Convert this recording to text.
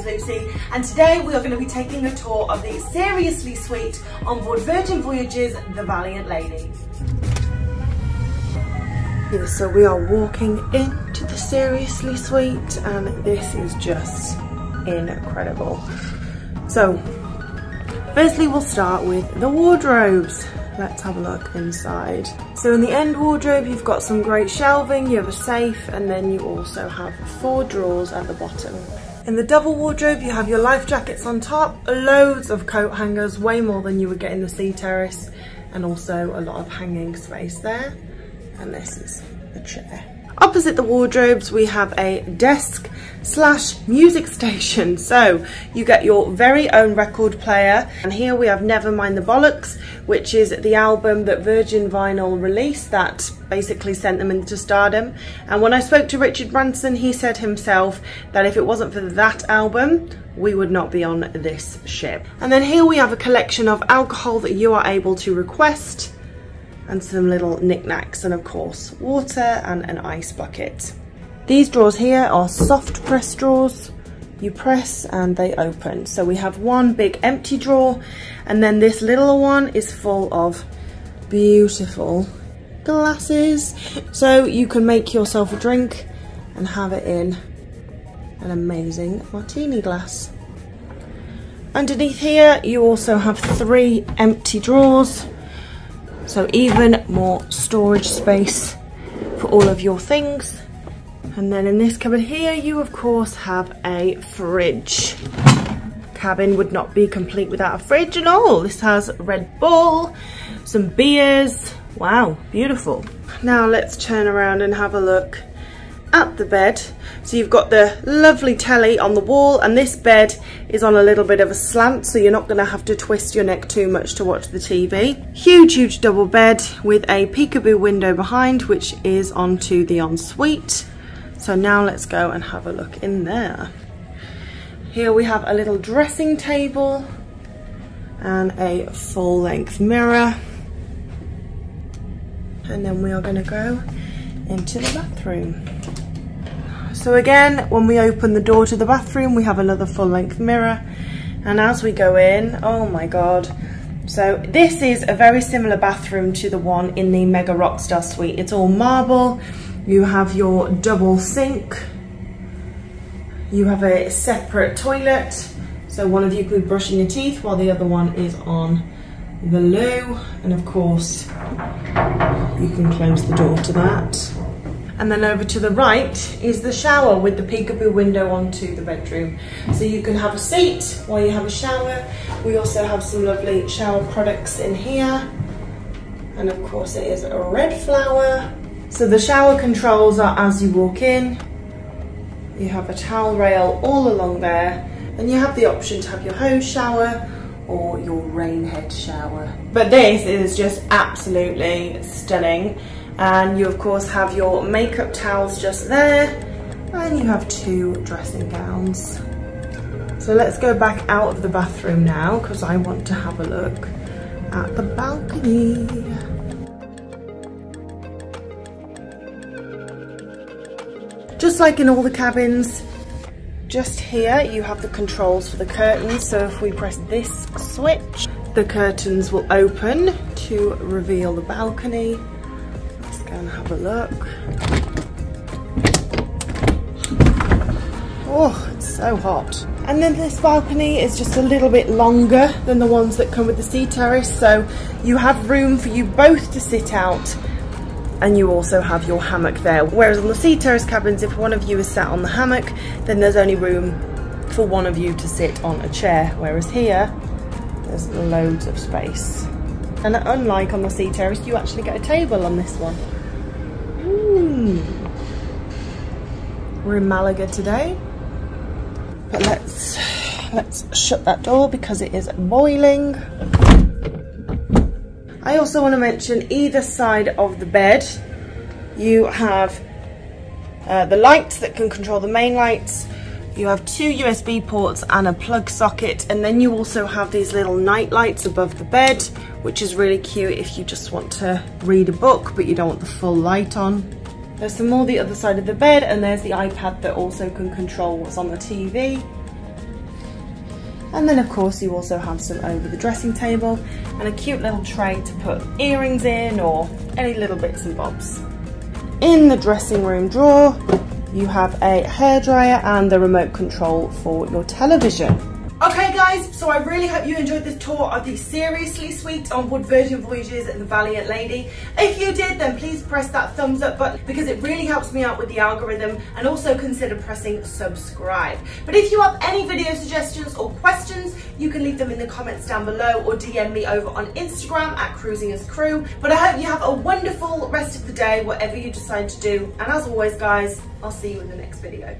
Lucy, and today we are going to be taking a tour of the Seriously Suite on board Virgin Voyages The Valiant Lady. Yeah, so we are walking into the Seriously Suite and this is just incredible. So, firstly we'll start with the wardrobes. Let's have a look inside. So in the end wardrobe you've got some great shelving, you have a safe, and then you also have 4 drawers at the bottom. In the double wardrobe you have your life jackets on top, loads of coat hangers, way more than you would get in the sea terrace, and also a lot of hanging space there. And this is the chair. Opposite the wardrobes we have a desk / music station, so you get your very own record player, and here we have Never Mind the Bollocks, which is the album that Virgin Vinyl released that basically sent them into stardom. And when I spoke to Richard Branson, he said himself that if it wasn't for that album we would not be on this ship. And then here we have a collection of alcohol that you are able to request, and some little knickknacks, and of course water and an ice bucket. These drawers here are soft press drawers. You press and they open. So we have one big empty drawer, and then this little one is full of beautiful glasses. So you can make yourself a drink and have it in an amazing martini glass. Underneath here you also have 3 empty drawers. So even more storage space for all of your things. And then in this cupboard here, you of course have a fridge. Cabin would not be complete without a fridge and all. This has Red Bull, some beers. Wow, beautiful. Now let's turn around and have a look at the bed. So you've got the lovely telly on the wall, and this bed is on a little bit of a slant, so you're not going to have to twist your neck too much to watch the TV. Huge double bed with a peekaboo window behind, which is onto the ensuite. So now let's go and have a look in there. Here we have a little dressing table and a full-length mirror, and then we are going to go into the bathroom. So again, when we open the door to the bathroom we have another full-length mirror, and as we go in, oh my god, so this is a very similar bathroom to the one in the Mega Rockstar suite. It's all marble, you have your double sink, you have a separate toilet, so one of you could be brushing your teeth while the other one is on the loo, and of course you can close the door to that. And then over to the right is the shower with the peekaboo window onto the bedroom. So you can have a seat while you have a shower. We also have some lovely shower products in here. And of course it is a red flower. So the shower controls are as you walk in. You have a towel rail all along there. And you have the option to have your hose shower or your rain head shower. But this is just absolutely stunning. And you of course have your makeup towels just there, and you have 2 dressing gowns. So let's go back out of the bathroom now, because I want to have a look at the balcony. Just like in all the cabins, just here you have the controls for the curtains. So if we press this switch, the curtains will open to reveal the balcony. Go and have a look. Oh, it's so hot. And then this balcony is just a little bit longer than the ones that come with the sea terrace, so you have room for you both to sit out, and you also have your hammock there. Whereas on the sea terrace cabins, if one of you is sat on the hammock, then there's only room for one of you to sit on a chair, whereas here there's loads of space. And unlike on the sea terrace, you actually get a table on this one. We're in Malaga today, but let's shut that door because it is boiling. I also want to mention either side of the bed you have the lights that can control the main lights. You have 2 USB ports and a plug socket, and then you also have these little night lights above the bed, which is really cute if you just want to read a book but you don't want the full light on. There's some more the other side of the bed, and there's the iPad that also can control what's on the TV. And then of course you also have some over the dressing table and a cute little tray to put earrings in or any little bits and bobs. In the dressing room drawer, you have a hairdryer and the remote control for your television. Okay guys, so I really hope you enjoyed this tour of the Seriously Suite on board Virgin Voyages The Valiant Lady. If you did, then please press that thumbs up button because it really helps me out with the algorithm, and also consider pressing subscribe. But if you have any video suggestions or questions, you can leave them in the comments down below or DM me over on Instagram at cruisingascrew. But I hope you have a wonderful rest of the day, whatever you decide to do. And as always guys, I'll see you in the next video.